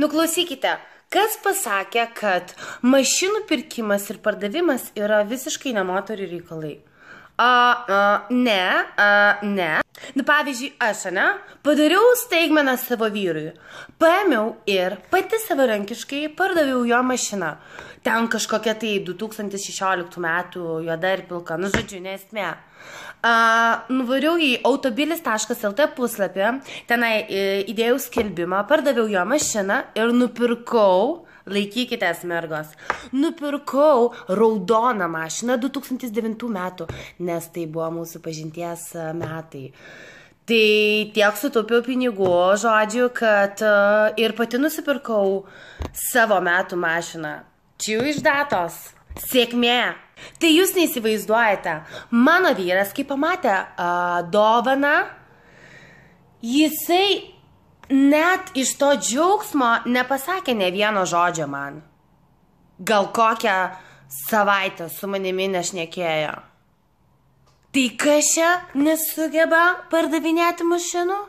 Nuklausykite, kas pasakė, kad mašinų pirkimas ir pardavimas yra visiškai ne moterų reikalai? Ne. Pavyzdžiui, aš, padariau staigmeną savo vyrui. Paėmiau ir pati savarankiškai pardaviau jo mašiną. Ten kažkokia tai 2016 metų juoda ir pilka, žodžiu, nesmė. Nuvariau į autobilis.lt puslapį, tenai įdėjau skelbimą, pardaviau jo mašiną ir nupirkau, laikykitės mergos, nupirkau raudoną mašiną 2009 metų, nes tai buvo mūsų pažinties metai. Tai tiek sutaupiau pinigų, žodžiu, kad ir pati nusipirkau savo metų mašiną. Čia jau iš datos. Sėkmė. Tai jūs neįsivaizduojate. Mano vyras, kai pamatė dovaną, jisai net iš to džiaugsmo nepasakė ne vieno žodžio man. Gal kokią savaitę su manimi nešnekėjo. Tai kas čia nesugeba pardavinėti mašinų?